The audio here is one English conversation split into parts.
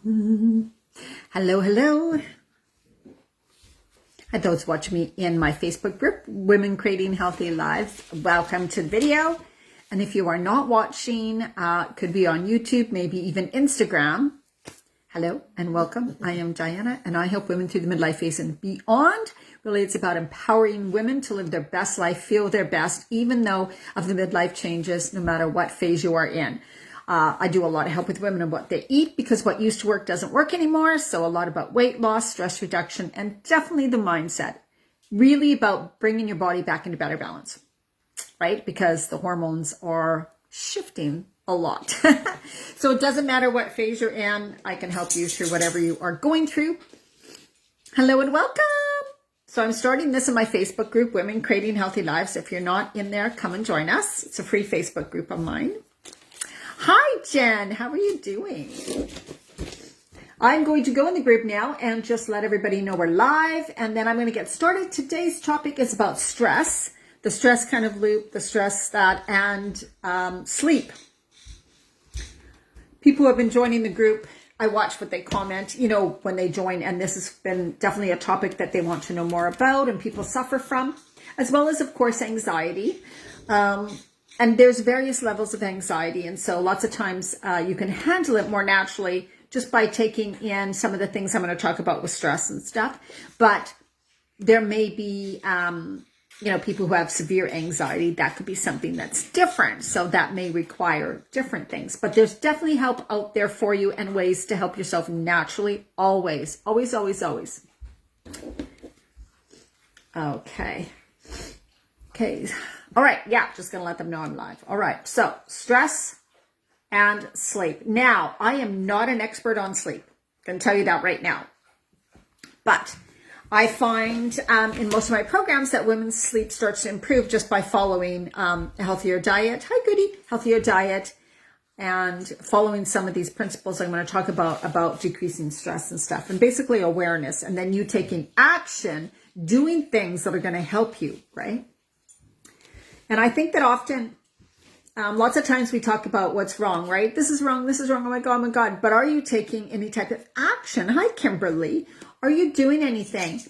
Hello, hello. And those watching me in my Facebook group, Women Creating Healthy Lives, welcome to the video. And if you are not watching, could be on YouTube, maybe even Instagram. Hello and welcome. I am Diana and I help women through the midlife phase and beyond. Really, it's about empowering women to live their best life, feel their best, even though of the midlife changes, no matter what phase you are in. I do a lot of help with women on what they eat because what used to work doesn't work anymore. So a lot about weight loss, stress reduction, and definitely the mindset. Really about bringing your body back into better balance, right? Because the hormones are shifting a lot. So it doesn't matter what phase you're in. I can help you through whatever you are going through. Hello and welcome. So I'm starting this in my Facebook group, Women Creating Healthy Lives. If you're not in there, come and join us. It's a free Facebook group of mine. Hi, Jen. How are you doing? I'm going to go in the group now and just let everybody know we're live. And then I'm going to get started. Today's topic is about stress, the stress kind of loop, the stress that, and sleep. People who have been joining the group, I watch what they comment, when they join. And this has been definitely a topic that they want to know more about and people suffer from, as well as, of course, anxiety. And there's various levels of anxiety. And so lots of times you can handle it more naturally just by taking in some of the things I'm going to talk about with stress and stuff. But there may be, people who have severe anxiety. That could be something that's different. So that may require different things. But there's definitely help out there for you and ways to help yourself naturally. Always, always, always, always. Okay. All right. Yeah. Just going to let them know I'm live. All right. So stress and sleep. Now, I am not an expert on sleep. I can tell you that right now. But I find in most of my programs that women's sleep starts to improve just by following a healthier diet. Hi, Goody. Healthier diet and following some of these principles I'm going to talk about decreasing stress and stuff, and basically awareness, and then you taking action, doing things that are going to help you, right? And I think that often, lots of times we talk about what's wrong, right? This is wrong, oh my God. But are you taking any type of action? Hi, Kimberly. Are you doing anything?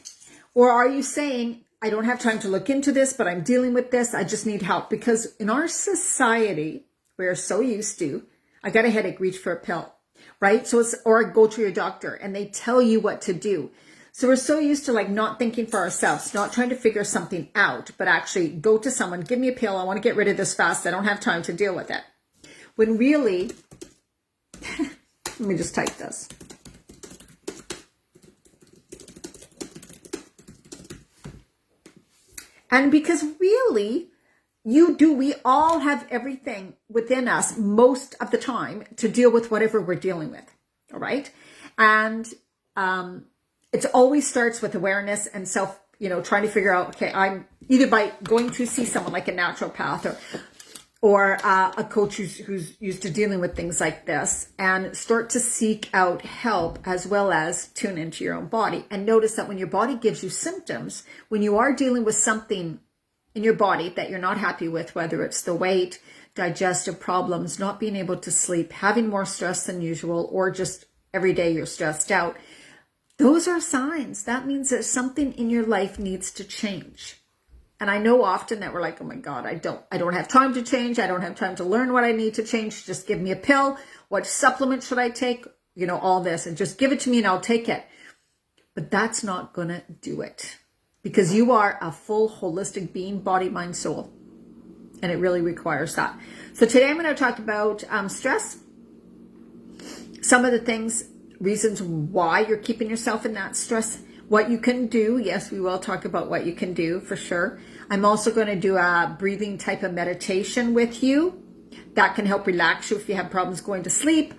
Or are you saying, I don't have time to look into this, but I'm dealing with this. I just need help. Because in our society, we're so used to, I got a headache, reach for a pill, right? Or go to your doctor and they tell you what to do. So we're so used to not thinking for ourselves, not trying to figure something out, but actually go to someone, give me a pill. I want to get rid of this fast. I don't have time to deal with it. When really, let me just type this. And because really, we all have everything within us most of the time to deal with whatever we're dealing with. All right. And, it always starts with awareness and self, trying to figure out, okay, I'm either by going to see someone like a naturopath or a coach who's used to dealing with things like this, and start to seek out help as well as tune into your own body. And notice that when your body gives you symptoms, when you are dealing with something in your body that you're not happy with, whether it's the weight, digestive problems, not being able to sleep, having more stress than usual, or just every day you're stressed out, those are signs. That means that something in your life needs to change. And I know often that we're like, oh my God, I don't have time to change. I don't have time to learn what I need to change. Just give me a pill. What supplement should I take? All this, and just give it to me and I'll take it. But that's not going to do it, because you are a full holistic being, body, mind, soul. And it really requires that. So today I'm going to talk about stress, some of the things, reasons why you're keeping yourself in that stress, what you can do. Yes, we will talk about what you can do for sure. I'm also going to do a breathing type of meditation with you that can help relax you if you have problems going to sleep.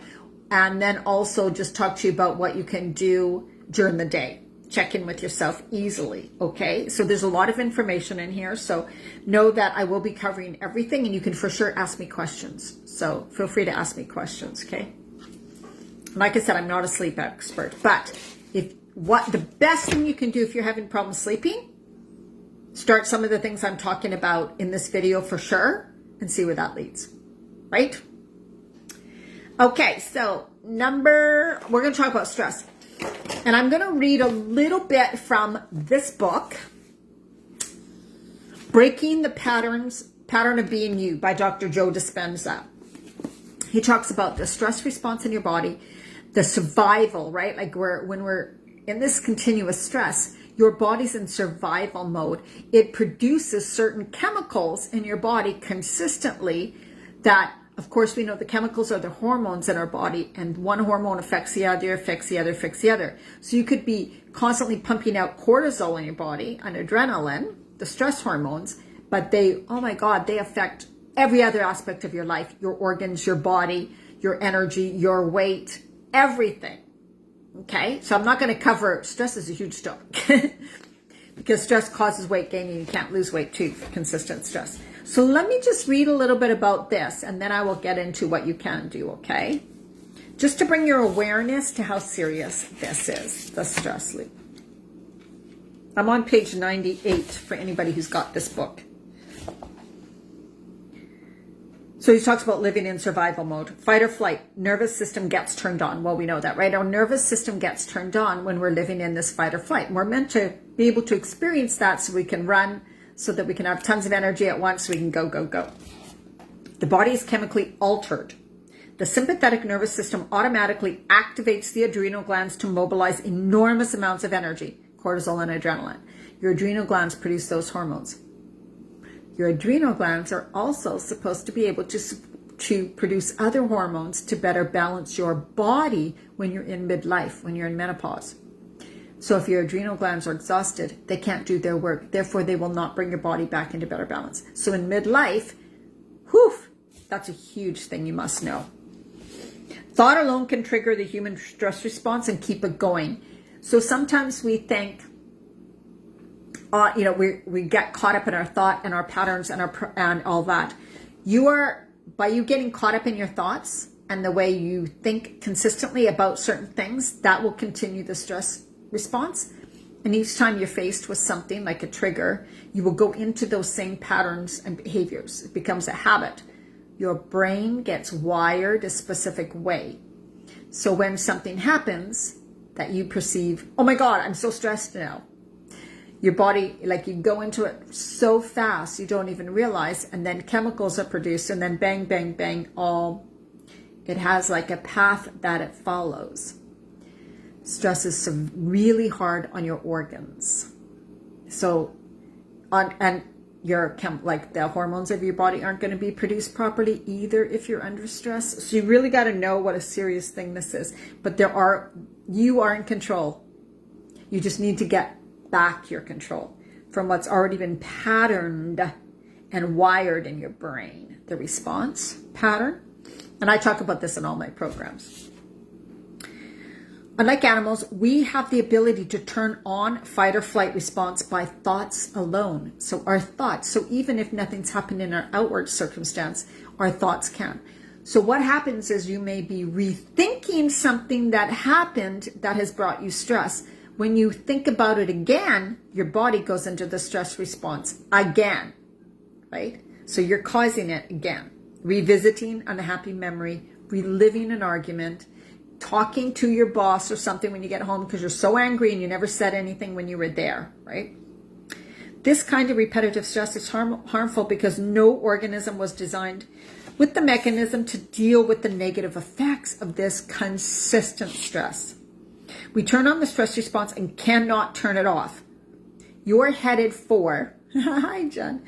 And then also just talk to you about what you can do during the day. Check in with yourself easily. Okay. So there's a lot of information in here. So know that I will be covering everything, and you can for sure ask me questions. So feel free to ask me questions. Okay. Like I said, I'm not a sleep expert, but the best thing you can do if you're having problems sleeping, start some of the things I'm talking about in this video for sure and see where that leads, right? Okay, so we're going to talk about stress. And I'm going to read a little bit from this book, Breaking the Pattern of Being You by Dr. Joe Dispenza. He talks about the stress response in your body, the survival, right? Like when we're in this continuous stress, your body's in survival mode. It produces certain chemicals in your body consistently that, of course, we know the chemicals are the hormones in our body, and one hormone affects the other, affects the other, affects the other. So you could be constantly pumping out cortisol in your body and adrenaline, the stress hormones, but they, oh my God, they affect every other aspect of your life, your organs, your body, your energy, your weight, everything. Okay, so I'm not going to cover, stress is a huge topic because stress causes weight gain and you can't lose weight too for consistent stress. So let me just read a little bit about this and then I will get into what you can do, okay? Just to bring your awareness to how serious this is, the stress loop. I'm on page 98 for anybody who's got this book. So he talks about living in survival mode. Fight or flight, nervous system gets turned on. Well, we know that, right? Our nervous system gets turned on when we're living in this fight or flight. And we're meant to be able to experience that so we can run, so that we can have tons of energy at once, so we can go, go, go. The body is chemically altered. The sympathetic nervous system automatically activates the adrenal glands to mobilize enormous amounts of energy, cortisol and adrenaline. Your adrenal glands produce those hormones. Your adrenal glands are also supposed to be able to produce other hormones to better balance your body when you're in midlife, when you're in menopause. So if your adrenal glands are exhausted, they can't do their work. Therefore, they will not bring your body back into better balance. So in midlife, that's a huge thing you must know. Thought alone can trigger the human stress response and keep it going. So sometimes we think, we get caught up in our thought and our patterns and all that. By you getting caught up in your thoughts and the way you think consistently about certain things, that will continue the stress response. And each time you're faced with something like a trigger, you will go into those same patterns and behaviors. It becomes a habit. Your brain gets wired a specific way. So when something happens that you perceive, oh my God, I'm so stressed now. Your body, like you go into it so fast, you don't even realize, and then chemicals are produced, and then bang, bang, bang, it has like a path that it follows. Stress is really hard on your organs. So, and the hormones of your body aren't going to be produced properly either if you're under stress. So you really got to know what a serious thing this is. But you are in control. You just need to get back your control from what's already been patterned and wired in your brain, the response pattern. And I talk about this in all my programs. Unlike animals, we have the ability to turn on fight or flight response by thoughts alone. So our thoughts, so even if nothing's happened in our outward circumstance, our thoughts can. So what happens is you may be rethinking something that happened that has brought you stress. When you think about it again, your body goes into the stress response again, right? So you're causing it again. Revisiting an unhappy memory, reliving an argument, talking to your boss or something when you get home because you're so angry and you never said anything when you were there, right? This kind of repetitive stress is harmful because no organism was designed with the mechanism to deal with the negative effects of this consistent stress. We turn on the stress response and cannot turn it off. You're headed for, hi John,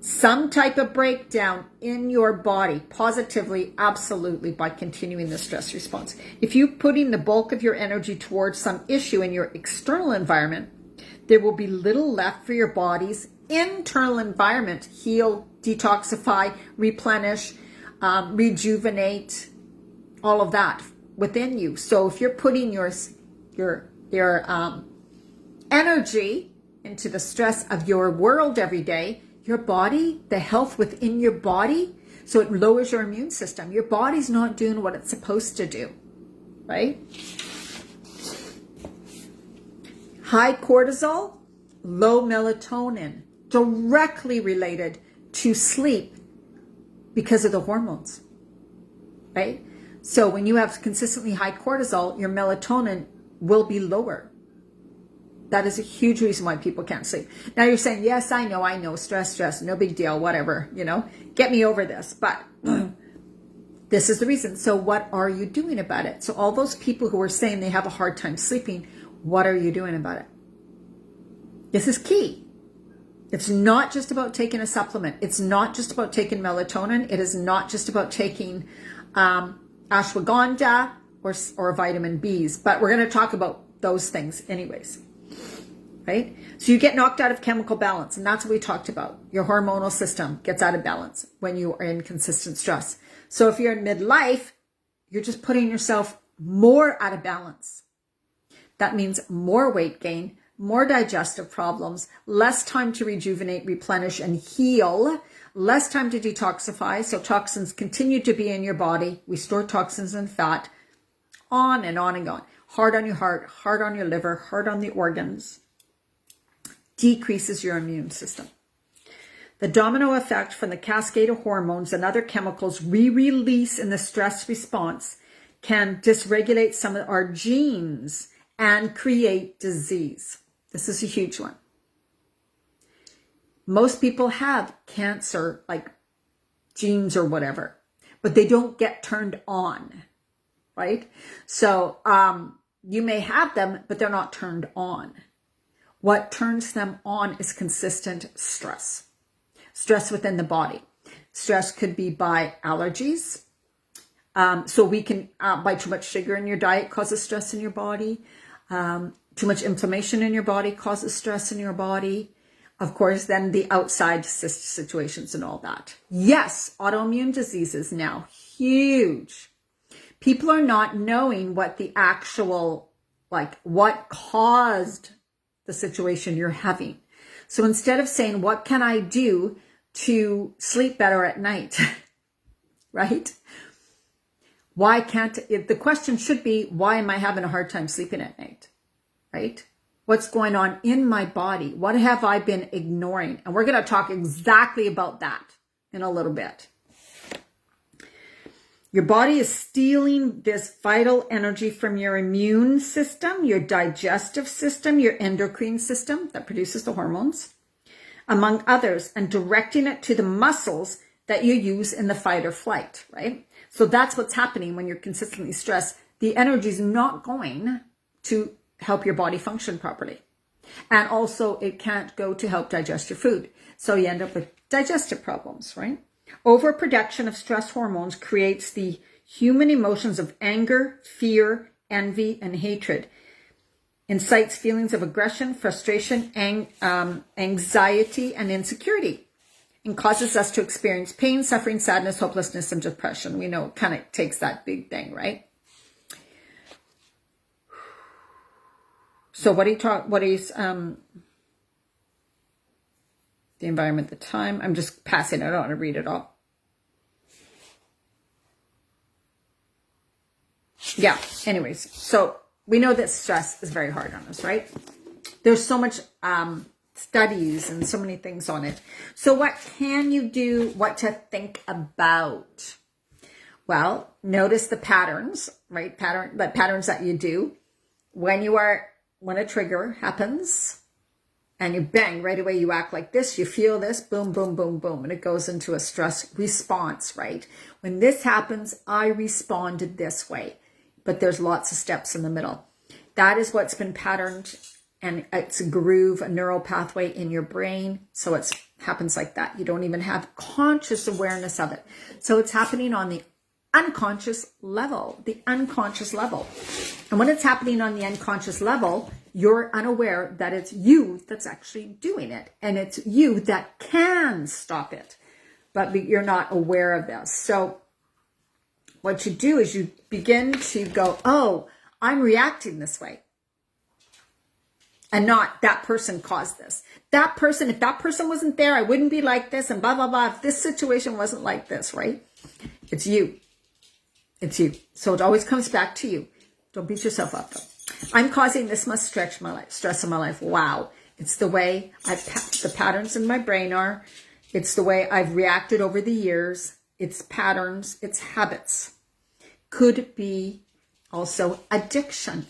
some type of breakdown in your body, positively, absolutely, by continuing the stress response. If you're putting the bulk of your energy towards some issue in your external environment, there will be little left for your body's internal environment, heal, detoxify, replenish, rejuvenate, all of that within you. So if you're putting your energy into the stress of your world every day, your body, the health within your body, so it lowers your immune system. Your body's not doing what it's supposed to do, right? High cortisol, low melatonin, directly related to sleep because of the hormones, right? So when you have consistently high cortisol, your melatonin will be lower. That is a huge reason why people can't sleep. Now you're saying, yes, I know, stress, no big deal, whatever, get me over this. But this is the reason. So what are you doing about it? So all those people who are saying they have a hard time sleeping, what are you doing about it? This is key. It's not just about taking a supplement. It's not just about taking melatonin. It is not just about taking ashwagandha or vitamin Bs. But we're going to talk about those things anyways. Right? So you get knocked out of chemical balance, and that's what we talked about. Your hormonal system gets out of balance when you are in consistent stress. So if you're in midlife, you're just putting yourself more out of balance. That means more weight gain, more digestive problems, less time to rejuvenate, replenish, and heal, less time to detoxify. So toxins continue to be in your body. We store toxins and fat, on and on and on. Hard on your heart, hard on your liver, hard on the organs. Decreases your immune system. The domino effect from the cascade of hormones and other chemicals we release in the stress response can dysregulate some of our genes and create disease. This is a huge one. Most people have cancer, like genes or whatever, but they don't get turned on, right? So you may have them, but they're not turned on. What turns them on is consistent stress. Stress within the body. Stress could be by allergies. So we can, by too much sugar in your diet causes stress in your body. Too much inflammation in your body causes stress in your body. Of course, then the outside situations and all that. Yes, autoimmune diseases now, huge. People are not knowing what the actual, what caused the situation you're having. So instead of saying, what can I do to sleep better at night? Right? The question should be, why am I having a hard time sleeping at night? Right? What's going on in my body? What have I been ignoring? And we're going to talk exactly about that in a little bit. Your body is stealing this vital energy from your immune system, your digestive system, your endocrine system that produces the hormones, among others, and directing it to the muscles that you use in the fight or flight, right? So that's what's happening when you're consistently stressed. The energy is not going to help your body function properly. And also it can't go to help digest your food. So you end up with digestive problems, right? Overproduction of stress hormones creates the human emotions of anger, fear, envy, and hatred. Incites feelings of aggression, frustration, anxiety, and insecurity. And causes us to experience pain, suffering, sadness, hopelessness, and depression. We know it kind of takes that big thing, right? So what is the environment, the time. I'm just passing it. I don't want to read it all. Yeah, anyways. So we know that stress is very hard on us, right? There's so much studies and so many things on it. So what can you do? What to think about? Well, notice the patterns, right? The patterns that you do when a trigger happens. And you bang, right away you act like this, you feel this, boom, boom, boom, boom, and it goes into a stress response, right? When this happens, I responded this way, but there's lots of steps in the middle. That is what's been patterned, and it's a groove, a neural pathway in your brain, so it happens like that. You don't even have conscious awareness of it. So it's happening on the unconscious level, And when it's happening on the unconscious level, you're unaware that it's you that's actually doing it. And it's you that can stop it. But you're not aware of this. So what you do is you begin to go, oh, I'm reacting this way. And not that person caused this. That person, if that person wasn't there, I wouldn't be like this and blah, blah, blah. If this situation wasn't like this, right? It's you. It's you. So it always comes back to you. Don't beat yourself up though. I'm causing this much stress in my life. Wow. It's the way the patterns in my brain are. It's the way I've reacted over the years. It's patterns. It's habits. could be also addiction.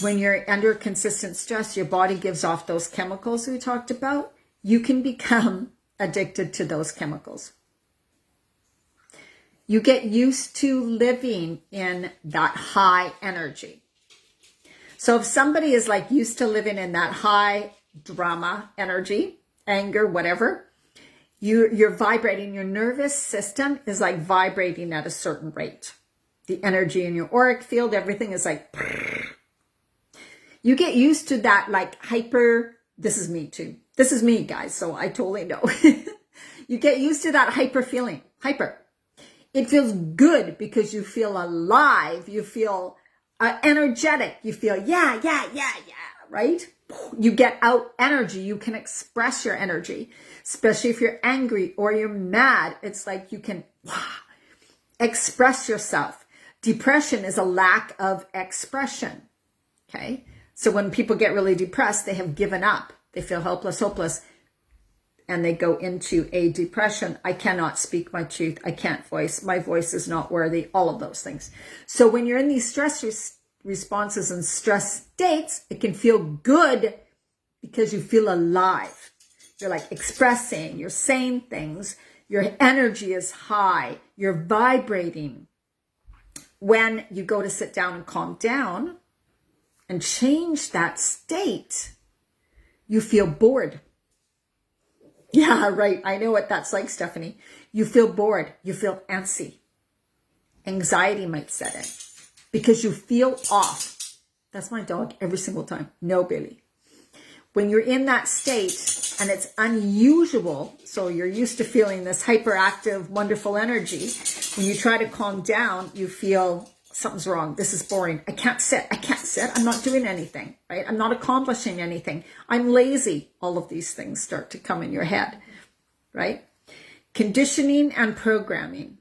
When you're under consistent stress, your body gives off those chemicals we talked about. You can become addicted to those chemicals. You get used to living in that high energy. So if somebody is like used to living in that high drama energy, anger, whatever, you're vibrating. Your nervous system is like vibrating at a certain rate. The energy in your auric field, everything is like, you get used to that like hyper, this is me too. This is me, guys, so I totally know. You get used to that hyper feeling, hyper. It feels good because you feel alive. You feel energetic. You feel, yeah, right? You get out energy. You can express your energy, especially if you're angry or you're mad. It's like you can express yourself. Depression is a lack of expression, okay? So when people get really depressed, they have given up. They feel helpless, hopeless, and they go into a depression. I cannot speak my truth. I can't voice. My voice is not worthy. All of those things. So when you're in these stress responses and stress states, it can feel good because you feel alive. You're like expressing, you're saying things, your energy is high, you're vibrating. When you go to sit down and calm down and change that state, you feel bored. Yeah, right. I know what that's like, Stephanie. You feel bored. You feel antsy. Anxiety might set in because you feel off. That's my dog every single time. No, Billy. When you're in that state and it's unusual, so you're used to feeling this hyperactive, wonderful energy. When you try to calm down, you feel something's wrong. This is boring. I can't sit. I'm not doing anything, right? I'm not accomplishing anything. I'm lazy. All of these things start to come in your head, right? Conditioning and programming.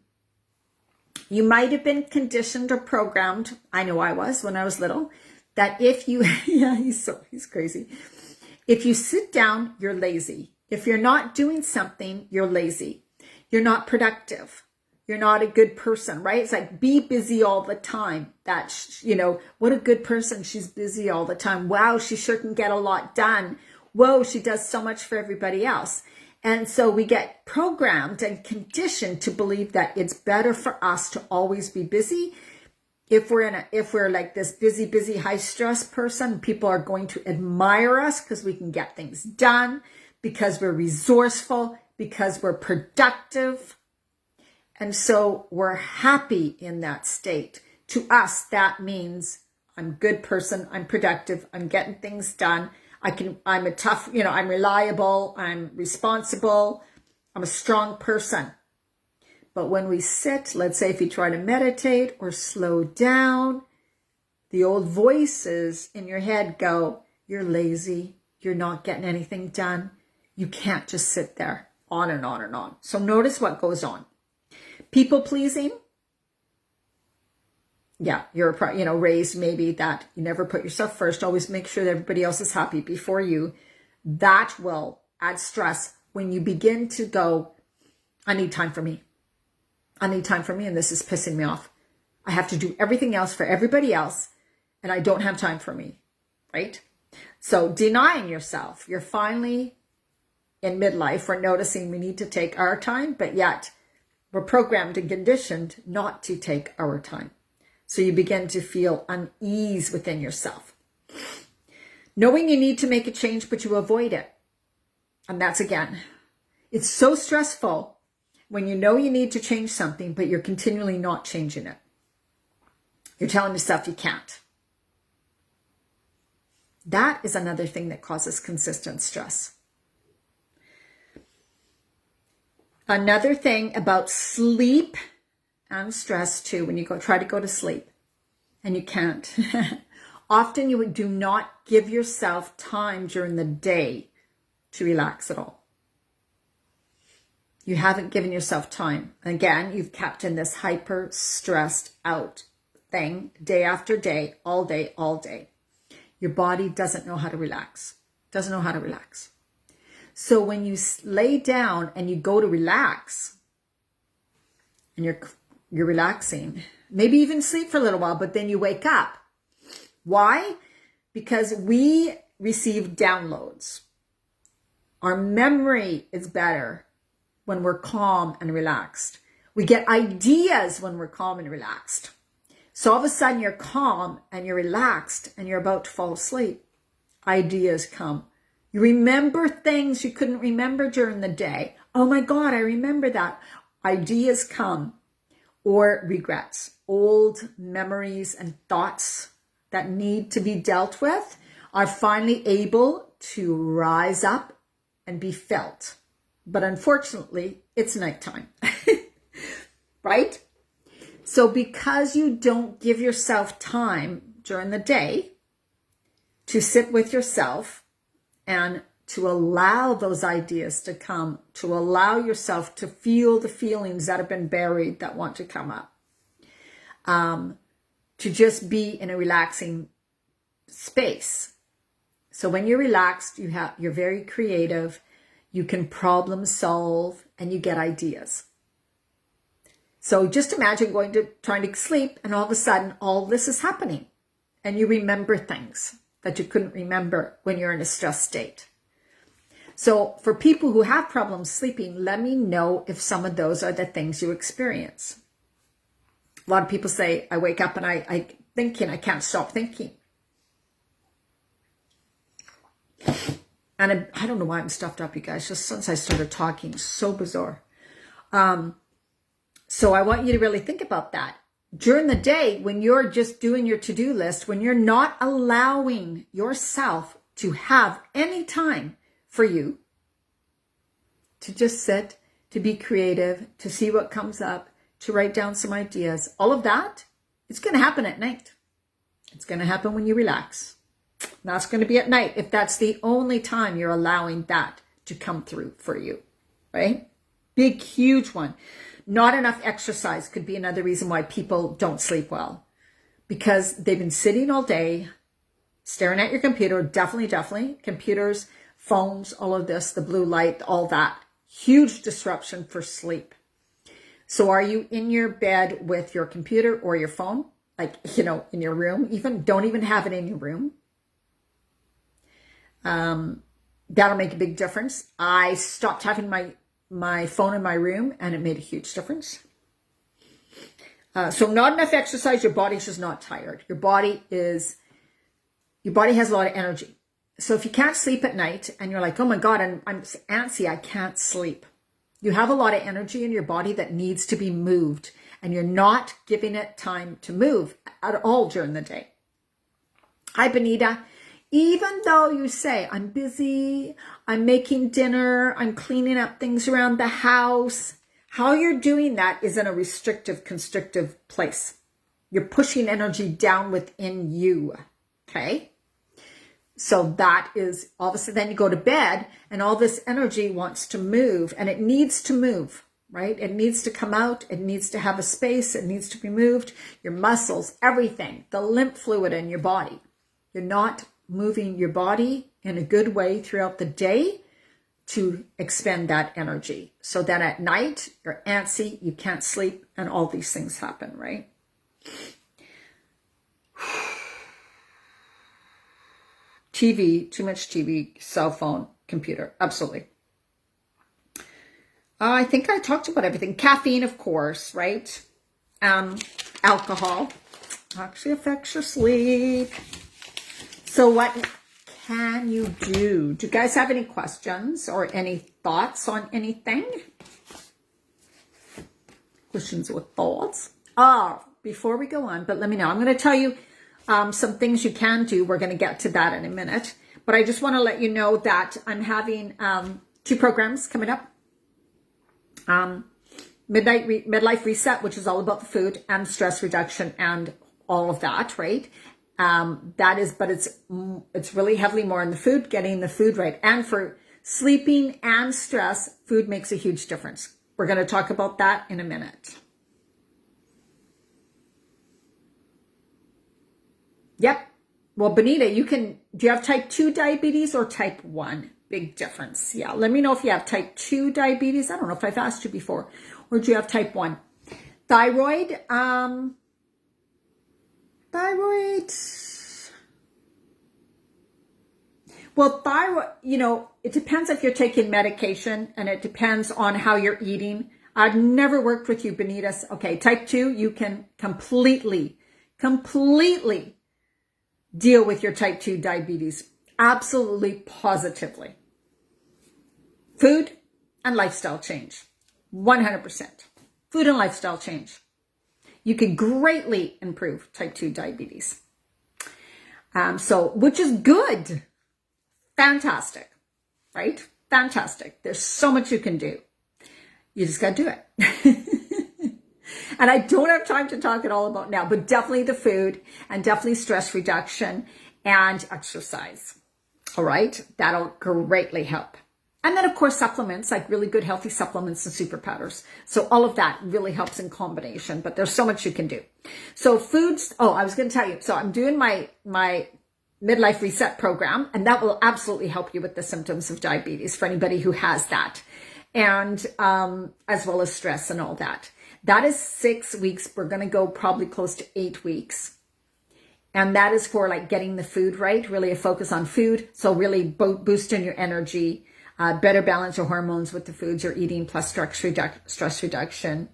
You might have been conditioned or programmed. I know I was when I was little, that if you, yeah, he's crazy. If you sit down, you're lazy. If you're not doing something, you're lazy. You're not productive. You're not a good person, right? It's like, be busy all the time. That's, what a good person. She's busy all the time. Wow, she sure can get a lot done. Whoa, she does so much for everybody else. And so we get programmed and conditioned to believe that it's better for us to always be busy. If we're like this busy, high stress person, people are going to admire us because we can get things done, because we're resourceful, because we're productive. And so we're happy in that state. To us, that means I'm a good person. I'm productive. I'm getting things done. I'm a tough, I'm reliable. I'm responsible. I'm a strong person. But when we sit, let's say if you try to meditate or slow down, the old voices in your head go, you're lazy. You're not getting anything done. You can't just sit there, on and on and on. So notice what goes on. People pleasing. Yeah, you're raised maybe that you never put yourself first. Always make sure that everybody else is happy before you. That will add stress when you begin to go, I need time for me. I need time for me, and this is pissing me off. I have to do everything else for everybody else, and I don't have time for me, right? So denying yourself. You're finally in midlife. We're noticing we need to take our time, but yet we're programmed and conditioned not to take our time. So you begin to feel unease within yourself. Knowing you need to make a change, but you avoid it. And that's, again, it's so stressful when you know you need to change something, but you're continually not changing it. You're telling yourself you can't. That is another thing that causes consistent stress. Another thing about sleep and stress too, when you try to go to sleep and you can't. Often you do not give yourself time during the day to relax at all. You haven't given yourself time. Again, you've kept in this hyper stressed out thing day after day, all day, all day. Your body doesn't know how to relax. Doesn't know how to relax. So when you lay down and you go to relax and you're you're relaxing. Maybe even sleep for a little while, but then you wake up. Why? Because we receive downloads. Our memory is better when we're calm and relaxed. We get ideas when we're calm and relaxed. So all of a sudden you're calm and you're relaxed and you're about to fall asleep. Ideas come. You remember things you couldn't remember during the day. Oh my God, I remember that. Ideas come. Or regrets, old memories and thoughts that need to be dealt with are finally able to rise up and be felt. But unfortunately, it's nighttime, right? So because you don't give yourself time during the day to sit with yourself and to allow those ideas to come, to allow yourself to feel the feelings that have been buried that want to come up, to just be in a relaxing space. So when you're relaxed, you're very creative, you can problem solve, and you get ideas. So just imagine trying to sleep, and all of a sudden, all this is happening, and you remember things that you couldn't remember when you're in a stressed state. So for people who have problems sleeping, let me know if some of those are the things you experience. A lot of people say, I wake up and I thinking, I can't stop thinking. And I don't know why I'm stuffed up, you guys, just since I started talking, so bizarre. So I want you to really think about that. During the day, when you're just doing your to-do list, when you're not allowing yourself to have any time for you to just sit, to be creative, to see what comes up, to write down some ideas, all of that, it's going to happen at night. It's going to happen when you relax. That's going to be at night if that's the only time you're allowing that to come through for you, right? Big, huge one. Not enough exercise could be another reason why people don't sleep well, because they've been sitting all day, staring at your computer, definitely, computers, phones, all of this, the blue light, all that, huge disruption for sleep. So are you in your bed with your computer or your phone? Like, in your room, don't even have it in your room. That'll make a big difference. I stopped having my phone in my room and it made a huge difference. So not enough exercise, your body's just not tired. Your body has a lot of energy. So if you can't sleep at night and you're like, oh my God, I'm antsy, I can't sleep. You have a lot of energy in your body that needs to be moved, and you're not giving it time to move at all during the day. Hi, Benita. Even though you say, I'm busy, I'm making dinner, I'm cleaning up things around the house, how you're doing that is in a restrictive, constrictive place. You're pushing energy down within you, okay? So that is, all of a sudden, then you go to bed and all this energy wants to move, and it needs to move, right? It needs to come out. It needs to have a space. It needs to be moved. Your muscles, everything, the lymph fluid in your body. You're not moving your body in a good way throughout the day to expend that energy. So then at night, you're antsy, you can't sleep, and all these things happen, right? TV, too much TV, cell phone, computer, absolutely. I think I talked about everything. Caffeine, of course, right? Alcohol actually affects your sleep. So what can you do? Do you guys have any questions or any thoughts on anything? Questions with thoughts? Before we go on, but let me know. I'm going to tell you some things you can do. We're going to get to that in a minute. But I just want to let you know that I'm having 2 programs coming up. Midlife Reset, which is all about the food and stress reduction and all of that, right? But it's really heavily more on the food, getting the food right. And for sleeping and stress, food makes a huge difference. We're going to talk about that in a minute. Yep. Well, Benita, do you have type 2 diabetes or type 1? Big difference. Yeah. Let me know if you have type 2 diabetes. I don't know if I've asked you before. Or do you have type 1? Thyroid, well, thyroid, it depends if you're taking medication, and it depends on how you're eating. I've never worked with you, Benitez. Okay, type 2, you can completely deal with your type 2 diabetes. Absolutely, positively. Food and lifestyle change. 100%. Food and lifestyle change. You can greatly improve type 2 diabetes. Which is good. Fantastic, right? Fantastic. There's so much you can do. You just got to do it. And I don't have time to talk it all about now, but definitely the food, and definitely stress reduction and exercise. All right. That'll greatly help. And then, of course, supplements, like really good healthy supplements and super powders. So all of that really helps in combination, but there's so much you can do. So foods, I was going to tell you. So I'm doing my Midlife Reset program, and that will absolutely help you with the symptoms of diabetes for anybody who has that. And as well as stress and all that. That is 6 weeks. We're going to go probably close to 8 weeks. And that is for like getting the food right, really a focus on food. So really boosting your energy, better balance your hormones with the foods you're eating, plus stress reduction,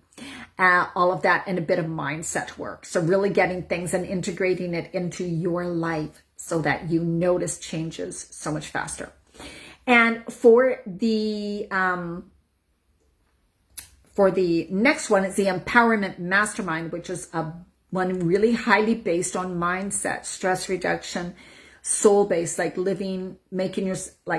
all of that, and a bit of mindset work. So really getting things and integrating it into your life so that you notice changes so much faster. And for the next one is the Empowerment Mastermind, which is one really highly based on mindset, stress reduction, soul-based, like living,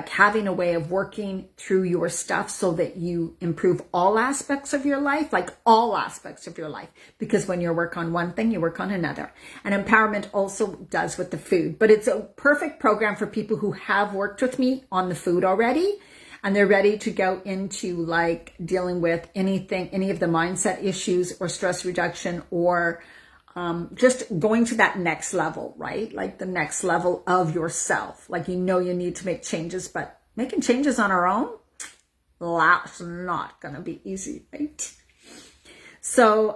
having a way of working through your stuff so that you improve all aspects of your life, like all aspects of your life. Because when you work on one thing, you work on another. And empowerment also does with the food. But it's a perfect program for people who have worked with me on the food already, and they're ready to go into like dealing with any of the mindset issues or stress reduction, or just going to that next level, right? Like the next level of yourself. Like, you need to make changes, but making changes on our own, that's not going to be easy, right? So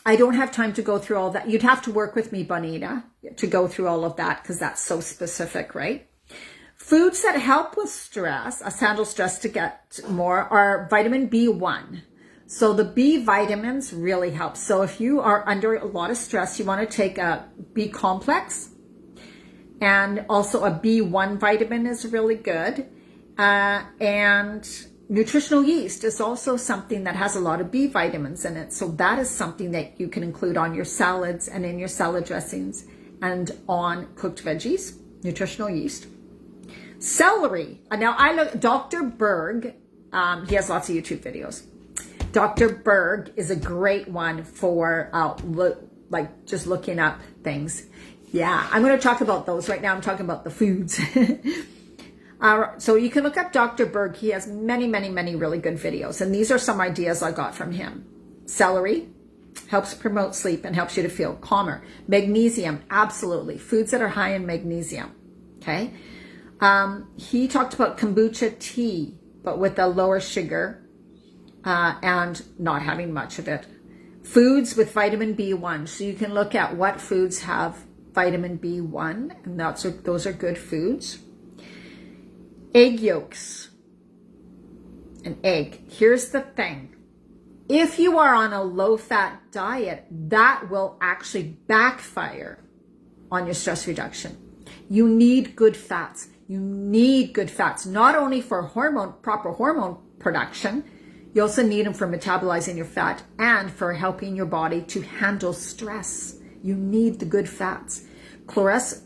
I don't have time to go through all that. You'd have to work with me, Bonita, to go through all of that, because that's so specific, right? Foods that help with stress, us handle stress to get more, are vitamin B1. So the B vitamins really help. So if you are under a lot of stress, you want to take a B complex, and also a B1 vitamin is really good. And nutritional yeast is also something that has a lot of B vitamins in it. So that is something that you can include on your salads and in your salad dressings and on cooked veggies, nutritional yeast. Celery. Now I look, Dr. Berg, he has lots of YouTube videos. Dr. Berg is a great one for just looking up things. Yeah, I'm going to talk about those right now. I'm talking about the foods. So you can look up Dr. Berg. He has many, many, many really good videos. And these are some ideas I got from him. Celery helps promote sleep and helps you to feel calmer. Magnesium, absolutely. Foods that are high in magnesium. Okay. He talked about kombucha tea, but with a lower sugar. And not having much of it. Foods with vitamin B1. So you can look at what foods have vitamin B1, and those are good foods. Egg yolks. An egg. Here's the thing. If you are on a low-fat diet, that will actually backfire on your stress reduction. You need good fats. You need good fats, not only for proper hormone production. You also need them for metabolizing your fat and for helping your body to handle stress. You need the good fats. Cholesterol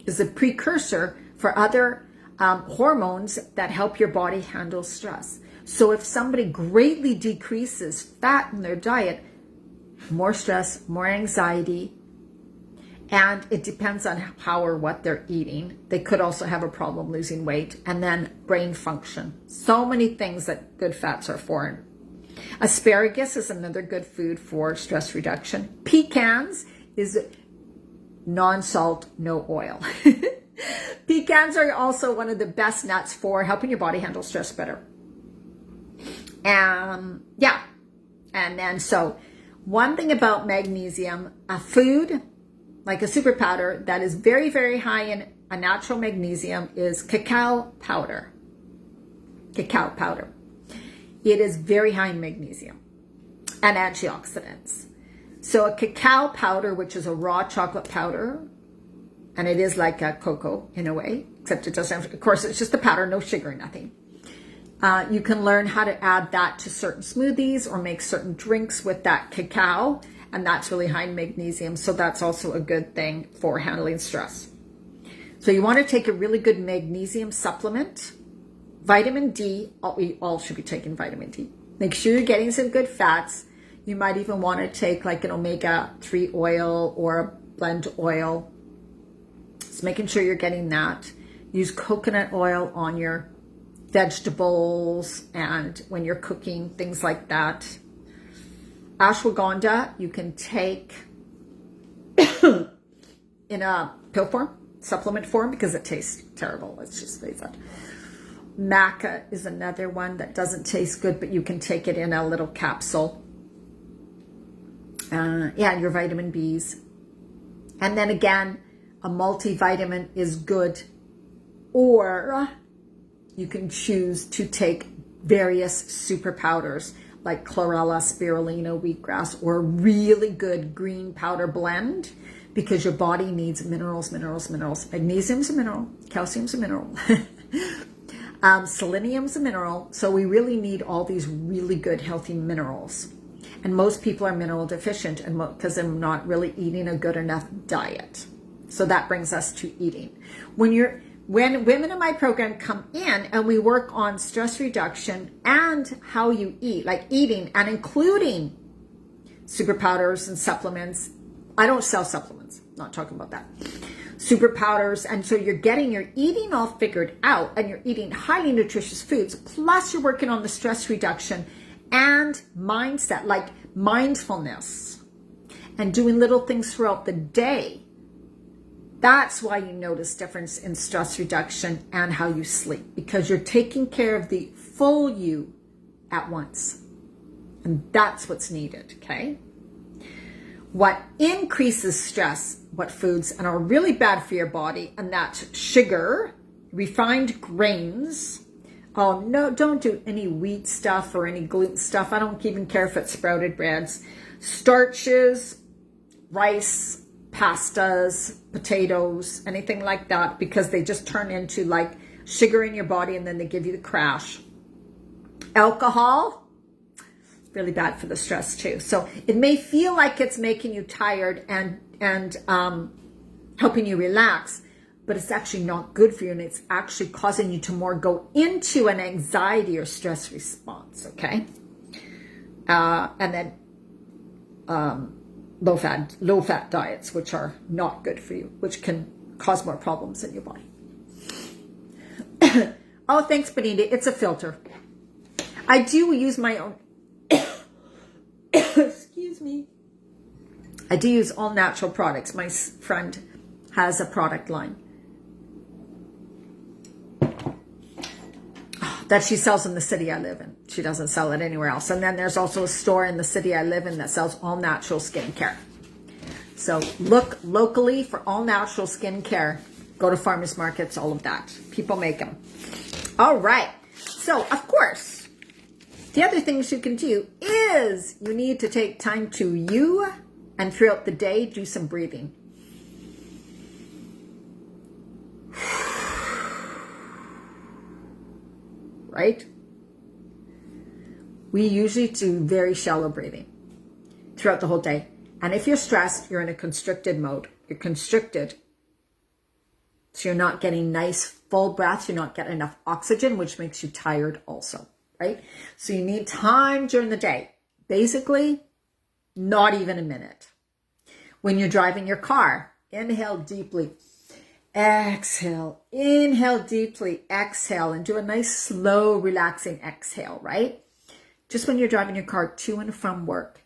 is a precursor for other hormones that help your body handle stress. So if somebody greatly decreases fat in their diet, more stress, more anxiety, and it depends on how or what they're eating. They could also have a problem losing weight, and then brain function. So many things that good fats are for. Asparagus is another good food for stress reduction. Pecans is non-salt, no oil. Pecans are also one of the best nuts for helping your body handle stress better. Yeah, And then, so one thing about magnesium, a food like a super powder that is very, very high in a natural magnesium is cacao powder. Cacao powder. It is very high in magnesium and antioxidants. So a cacao powder, which is a raw chocolate powder, and it is like a cocoa in a way, except it doesn't have, of course, it's just a powder, no sugar, nothing. You can learn how to add that to certain smoothies or make certain drinks with that cacao, and that's really high in magnesium, so that's also a good thing for handling stress. So you want to take a really good magnesium supplement. Vitamin D, we all should be taking vitamin D. Make sure you're getting some good fats. You might even want to take like an omega-3 oil or a blend oil. So making sure you're getting that. Use coconut oil on your vegetables and when you're cooking, things like that. Ashwagandha, you can take in a pill form, supplement form, because it tastes terrible. Let's just face it. Maca is another one that doesn't taste good, but you can take it in a little capsule. Yeah, your vitamin Bs. And then again, a multivitamin is good. Or you can choose to take various super powders like chlorella, spirulina, wheatgrass, or a really good green powder blend, because your body needs minerals. Magnesium's a mineral, calcium's a mineral. Selenium's a mineral. So we really need all these really good healthy minerals. And most people are mineral deficient and because they're not really eating a good enough diet. So that brings us to eating. When women in my program come in and we work on stress reduction and how you eat, like eating and including super powders and supplements. I don't sell supplements, not talking about that. Super powders, and so you're getting your eating all figured out and you're eating highly nutritious foods, plus you're working on the stress reduction and mindset, like mindfulness and doing little things throughout the day. That's why you notice difference in stress reduction and how you sleep, because you're taking care of the full you at once. And that's what's needed, okay? What increases stress, what foods and are really bad for your body, and that's sugar, refined grains. Oh no, don't do any wheat stuff or any gluten stuff. I don't even care if it's sprouted breads. Starches, rice, pastas, potatoes, anything like that, because they just turn into like sugar in your body and then they give you the crash. Alcohol, really bad for the stress too. So it may feel like it's making you tired and helping you relax, but it's actually not good for you, and it's actually causing you to more go into an anxiety or stress response, okay? And then low fat diets, which are not good for you, which can cause more problems in your body. Oh, thanks, Benita. It's a filter. I do use my own. Excuse me. I do use all natural products. My friend has a product line that she sells in the city I live in. She doesn't sell it anywhere else. And then there's also a store in the city I live in that sells all natural skincare. So look locally for all natural skincare. Go to farmers markets, all of that. People make them. All right. So, of course, the other things you can do is you need to take time to you, and throughout the day, do some breathing. Right? We usually do very shallow breathing throughout the whole day. And if you're stressed, you're in a constricted mode. You're constricted. So you're not getting nice full breaths. You're not getting enough oxygen, which makes you tired also, right? So you need time during the day. Basically, not even a minute. When you're driving your car, inhale deeply. Exhale, inhale deeply, exhale, and do a nice slow relaxing exhale, right? Just when you're driving your car to and from work.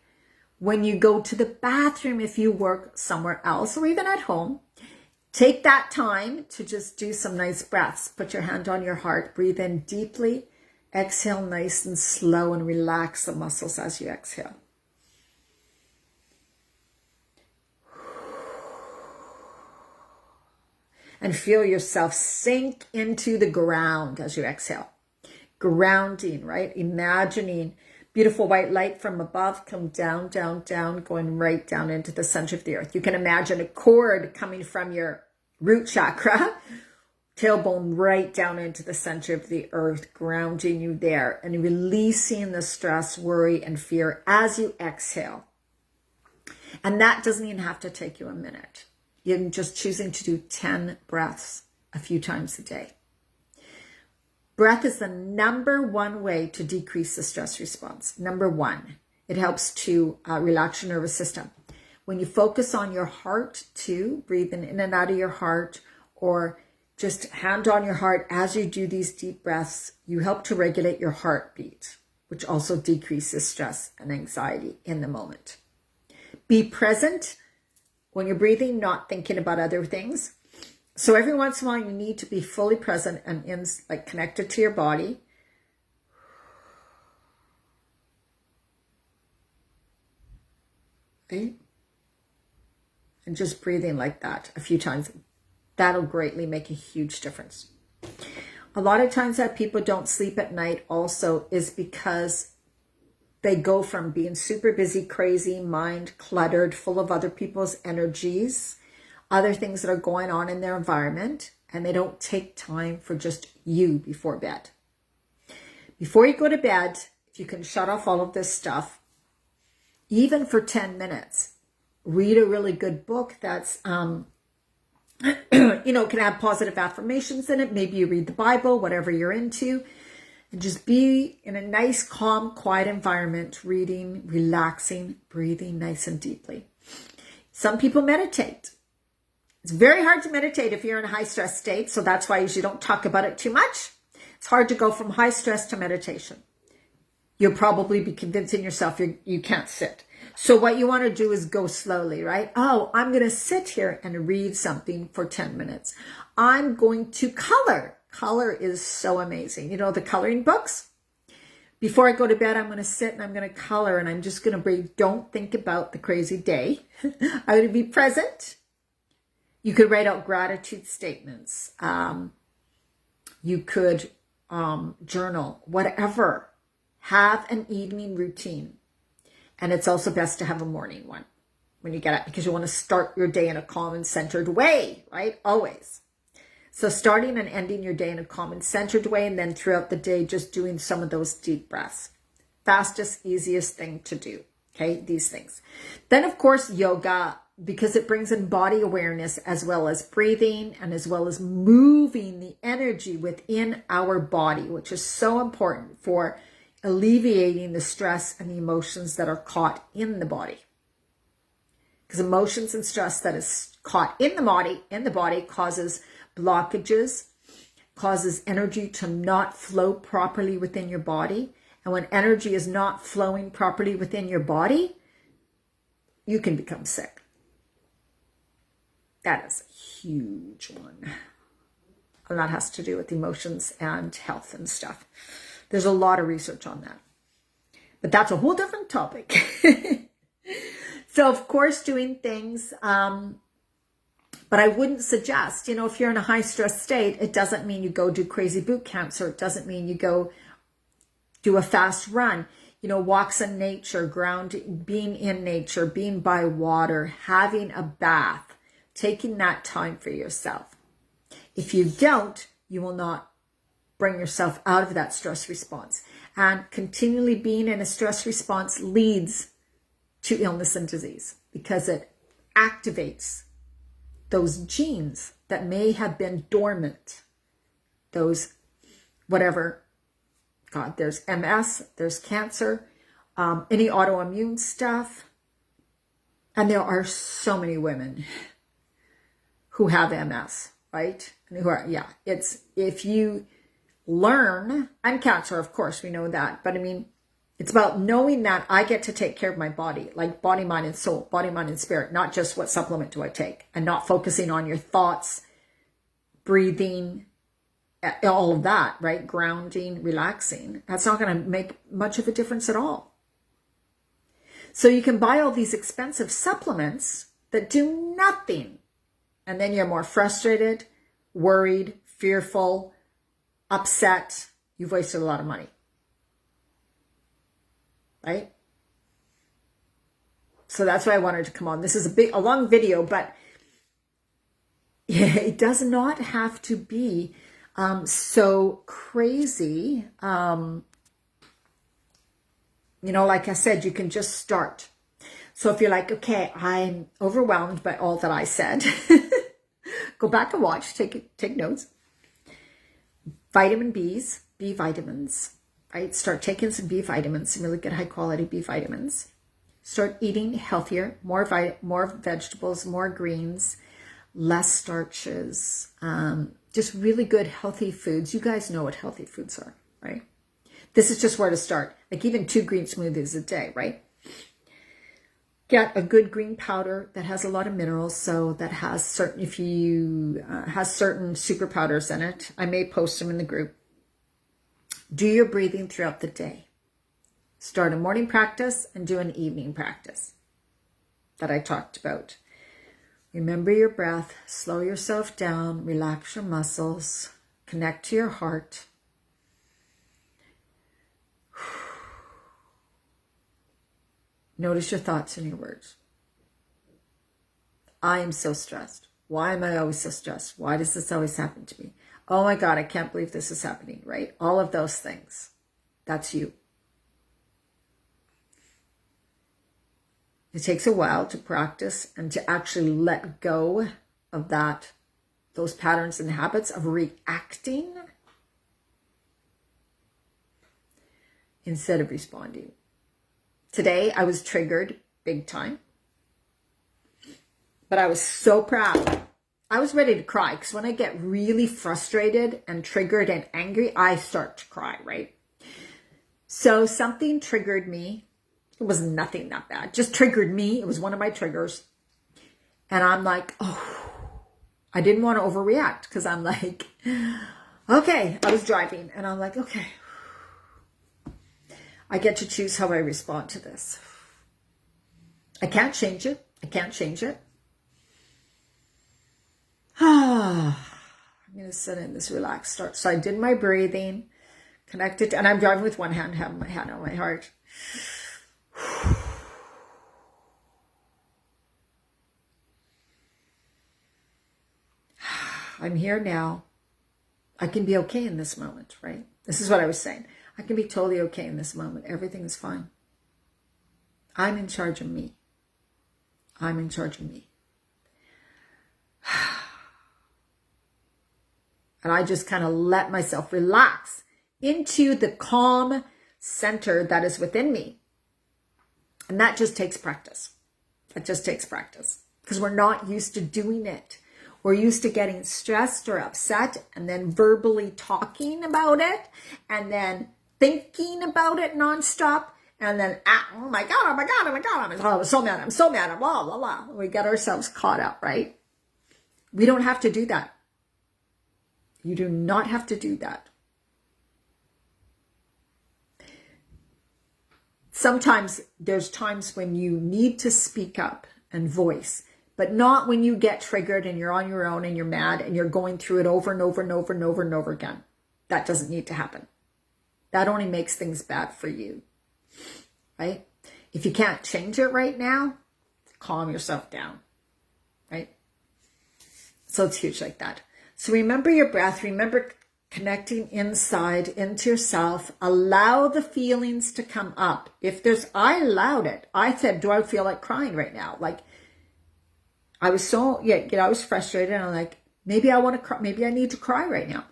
When you go to the bathroom, if you work somewhere else or even at home, take that time to just do some nice breaths. Put your hand on your heart, breathe in deeply Exhale nice and slow and relax the muscles as you exhale. And feel yourself sink into the ground as you exhale. Grounding, right? Imagining beautiful white light from above come down, down, down, going right down into the center of the earth. You can imagine a cord coming from your root chakra, tailbone right down into the center of the earth, grounding you there and releasing the stress, worry, and fear as you exhale. And that doesn't even have to take you a minute. You're just choosing to do 10 breaths a few times a day. Breath is the number one way to decrease the stress response. Number one, it helps to relax your nervous system. When you focus on your heart too, breathing in and out of your heart, or just hand on your heart as you do these deep breaths, you help to regulate your heartbeat, which also decreases stress and anxiety in the moment. Be present when you're breathing, not thinking about other things. So every once in a while, you need to be fully present and connected to your body. Okay? And just breathing like that a few times. That'll greatly make a huge difference. A lot of times that people don't sleep at night also is because they go from being super busy, crazy, mind cluttered, full of other people's energies, other things that are going on in their environment, and they don't take time for just you before bed. Before you go to bed, if you can shut off all of this stuff, even for 10 minutes, read a really good book that's, can have positive affirmations in it. Maybe you read the Bible, whatever you're into, and just be in a nice, calm, quiet environment, reading, relaxing, breathing nice and deeply. Some people meditate. It's very hard to meditate if you're in a high stress state, so that's why I usually don't talk about it too much. It's hard to go from high stress to meditation. You'll probably be convincing yourself you can't sit. So what you want to do is go slowly, right? Oh, I'm going to sit here and read something for 10 minutes. I'm going to color. Color is so amazing. You know, the coloring books? Before I go to bed, I'm going to sit and I'm going to color, and I'm just going to breathe. Don't think about the crazy day. I'm going to be present. You could write out gratitude statements. You could journal, whatever. Have an evening routine. And it's also best to have a morning one when you get up, because you want to start your day in a calm and centered way, right? Always. So starting and ending your day in a calm and centered way, and then throughout the day, just doing some of those deep breaths. Fastest, easiest thing to do. Okay, these things. Then, of course, yoga, because it brings in body awareness as well as breathing and as well as moving the energy within our body, which is so important for alleviating the stress and the emotions that are caught in the body. Because emotions and stress that is caught in the body causes blockages, causes energy to not flow properly within your body. And when energy is not flowing properly within your body, you can become sick. That is a huge one. And that has to do with emotions and health and stuff. There's a lot of research on that. But that's a whole different topic. So, of course, doing things, but I wouldn't suggest, if you're in a high stress state, it doesn't mean you go do crazy boot camps, or it doesn't mean you go do a fast run. Walks in nature, being in nature, being by water, having a bath, taking that time for yourself. If you don't, you will not bring yourself out of that stress response. And continually being in a stress response leads to illness and disease, because it activates those genes that may have been dormant. Those, whatever, God, there's MS, there's cancer, any autoimmune stuff. And there are so many women who have MS, right? And who are, it's, if you learn, and cancer, of course, we know that, but it's about knowing that I get to take care of my body, like body, mind, and soul, body, mind, and spirit, not just what supplement do I take, and not focusing on your thoughts, breathing, all of that, right? Grounding, relaxing. That's not going to make much of a difference at all. So you can buy all these expensive supplements that do nothing. And then you're more frustrated, worried, fearful, upset. You've wasted a lot of money. Right? So that's why I wanted to come on. This is a long video, but it does not have to be so crazy. Like I said, you can just start. So if you're like, okay, I'm overwhelmed by all that I said, go back and watch, take notes. Vitamin Bs, B vitamins, right? Start taking some B vitamins, some really good high quality B vitamins. Start eating healthier, more vegetables, more greens, less starches, just really good healthy foods. You guys know what healthy foods are, right? This is just where to start. Like even 2 green smoothies a day, right? Get a good green powder that has a lot of minerals. So that has certain, has certain super powders in it. I may post them in the group. Do your breathing throughout the day. Start a morning practice and do an evening practice that I talked about. Remember your breath, slow yourself down, relax your muscles, connect to your heart. Notice your thoughts and your words. I am so stressed. Why am I always so stressed? Why does this always happen to me? Oh my God, I can't believe this is happening, right? All of those things. That's you. It takes a while to practice and to actually let go of those patterns and habits of reacting instead of responding. Today, I was triggered big time, but I was so proud. I was ready to cry because when I get really frustrated and triggered and angry, I start to cry, right? So something triggered me. It was nothing that bad, just triggered me. It was one of my triggers. And I'm like, oh, I didn't want to overreact because I'm like, okay, I was driving and I'm like, okay, I get to choose how I respond to this. I can't change it. I can't change it. I'm going to sit in this relaxed start. So I did my breathing, connected, and I'm driving with one hand, having my hand on my heart. I'm here now. I can be okay in this moment, right? This is what I was saying. I can be totally okay in this moment. Everything is fine. I'm in charge of me. I'm in charge of me. And I just kind of let myself relax into the calm center that is within me. And that just takes practice. It just takes practice because we're not used to doing it. We're used to getting stressed or upset and then verbally talking about it and then thinking about it nonstop and then, oh my God, oh my God, oh my God, I'm so mad, blah, blah, blah. We get ourselves caught up, right? We don't have to do that. You do not have to do that. Sometimes there's times when you need to speak up and voice, but not when you get triggered and you're on your own and you're mad and you're going through it over and over and over and over and over again. That doesn't need to happen. That only makes things bad for you, right? If you can't change it right now, calm yourself down, right? So it's huge like that. So remember your breath. Remember connecting inside into yourself. Allow the feelings to come up. I allowed it. I said, do I feel like crying right now? Like I was I was frustrated. And I'm like, maybe I want to cry. Maybe I need to cry right now.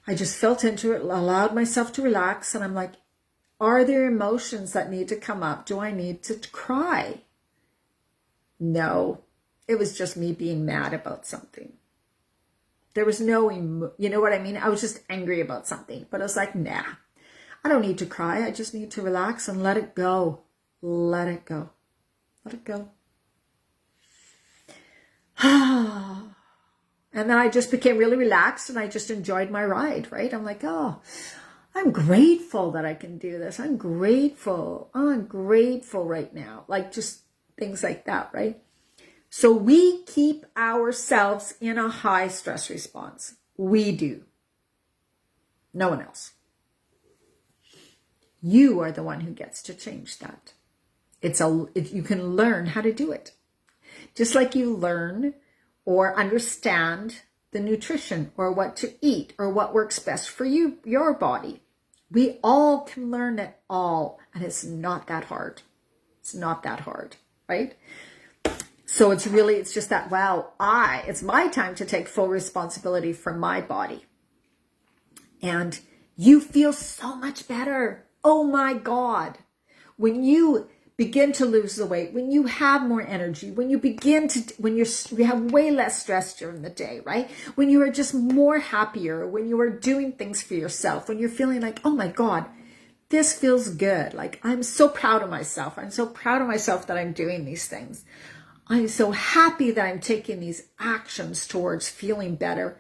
I just felt into it, allowed myself to relax. And I'm like, are there emotions that need to come up? Do I need to cry? No, it was just me being mad about something. There was no, you know what I mean? I was just angry about something, but I was like, nah, I don't need to cry. I just need to relax and let it go. Let it go. Let it go. And then I just became really relaxed and I just enjoyed my ride, right? I'm like, oh, I'm grateful that I can do this. I'm grateful. Oh, I'm grateful right now. Like just things like that, right? So we keep ourselves in a high stress response. We do. No one else. You are the one who gets to change that. You can learn how to do it. Just like you learn or understand the nutrition or what to eat or what works best for you, your body. We all can learn it all, and it's not that hard. It's not that hard, right? So it's just that, wow, it's my time to take full responsibility for my body. And you feel so much better. Oh my God. When you begin to lose the weight, when you have more energy, when you have way less stress during the day, right? When you are just more happier, when you are doing things for yourself, when you're feeling like, oh my God, this feels good. Like, I'm so proud of myself. I'm so proud of myself that I'm doing these things. I'm so happy that I'm taking these actions towards feeling better.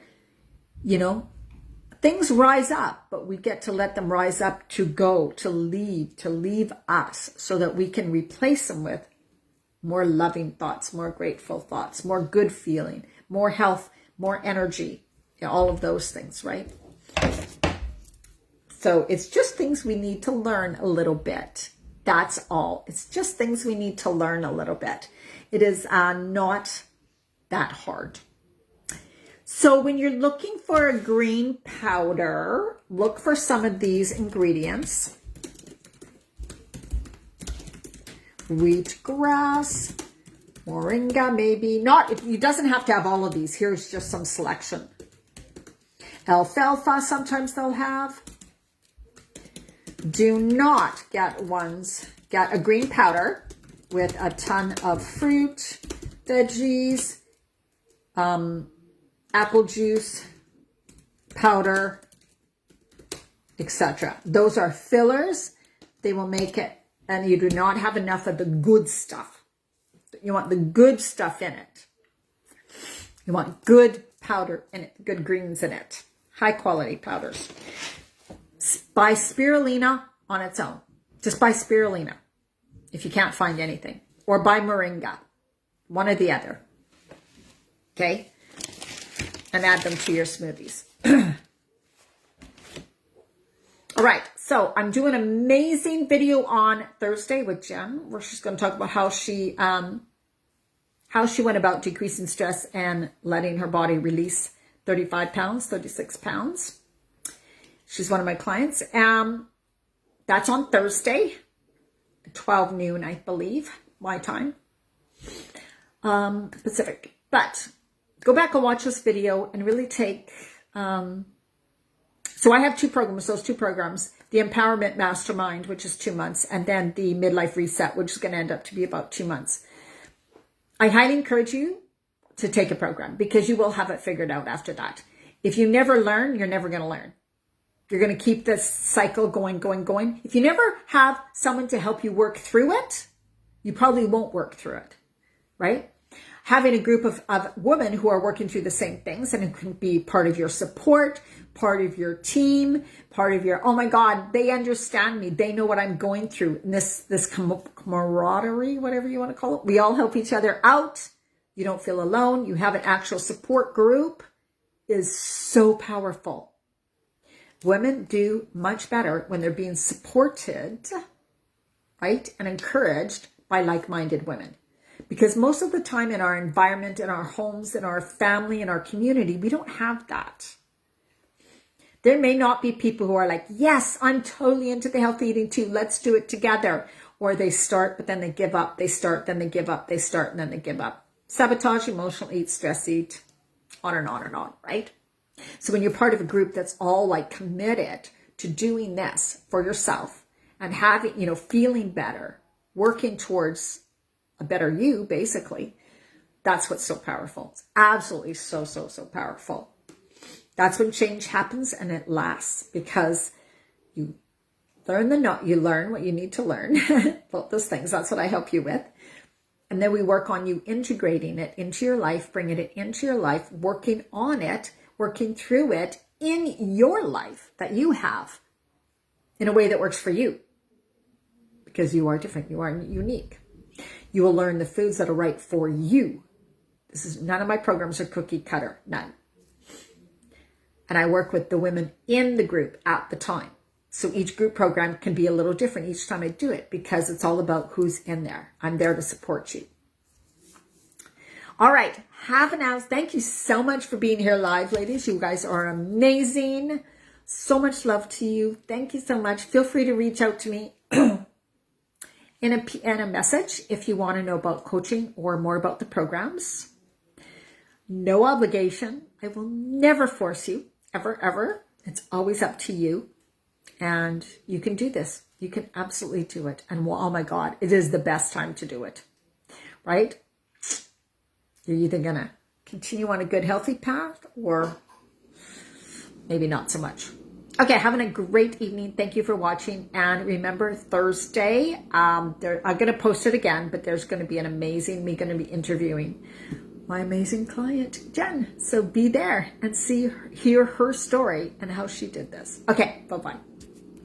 Things rise up, but we get to let them rise up to leave us so that we can replace them with more loving thoughts, more grateful thoughts, more good feeling, more health, more energy, all of those things, right? So it's just things we need to learn a little bit. That's all. It's just things we need to learn a little bit. It is not that hard. So when you're looking for a green powder, look for some of these ingredients. Wheatgrass, moringa, maybe. It doesn't have to have all of these. Here's just some selection. Alfalfa, sometimes they'll have. Do not get a green powder with a ton of fruit, veggies, apple juice, powder, etc. Those are fillers. They will make it, and you do not have enough of the good stuff. You want the good stuff in it. You want good powder in it, good greens in it, high quality powders. Buy spirulina on its own. Just buy spirulina if you can't find anything, or buy moringa, one or the other. Okay? And add them to your smoothies. All right, so I'm doing an amazing video on Thursday with Jen, where she's going to talk about how she went about decreasing stress and letting her body release 35 pounds, 36 pounds. She's one of my clients. That's on Thursday, 12 noon, I believe, my time, Pacific. But go back and watch this video and really take, so I have those two programs, the Empowerment Mastermind, which is 2 months, and then the Midlife Reset, which is going to end up to be about 2 months. I highly encourage you to take a program because you will have it figured out after that. If you never learn, you're never going to learn. You're going to keep this cycle going. If you never have someone to help you work through it, you probably won't work through it, right? Having a group of women who are working through the same things and who can be part of your support, part of your team, part of your, oh my God, they understand me. They know what I'm going through. And this camaraderie, whatever you want to call it. We all help each other out. You don't feel alone. You have an actual support group is so powerful. Women do much better when they're being supported, right, and encouraged by like-minded women. Because most of the time in our environment, in our homes, in our family, in our community, we don't have that. There may not be people who are like, yes, I'm totally into the healthy eating too. Let's do it together. Or they start, but then they give up. They start, then they give up. They start, and then they give up. Sabotage, emotional eat, stress eat, on and on and on, right? So when you're part of a group that's all like committed to doing this for yourself and having, feeling better, working towards a better you, basically, that's what's so powerful. It's absolutely so powerful. That's when change happens and it lasts because you learn what you need to learn, both those things. That's what I help you with. And then we work on you integrating it into your life, bringing it into your life, working on it, working through it in your life that you have in a way that works for you. Because you are different, you are unique. You will learn the foods that are right for you. None of my programs are cookie cutter, none. And I work with the women in the group at the time. So each group program can be a little different each time I do it because it's all about who's in there. I'm there to support you. All right. Have an hour. Thank you so much for being here live, ladies. You guys are amazing. So much love to you. Thank you so much. Feel free to reach out to me in a message if you want to know about coaching or more about the programs. No obligation. I will never force you, ever, ever. It's always up to you. And you can do this. You can absolutely do it. And oh my God, it is the best time to do it, right? You're either going to continue on a good, healthy path or maybe not so much. Okay, having a great evening. Thank you for watching. And remember, Thursday, I'm going to post it again, but there's going to be me going to be interviewing my amazing client, Jen. So be there and hear her story and how she did this. Okay, bye-bye.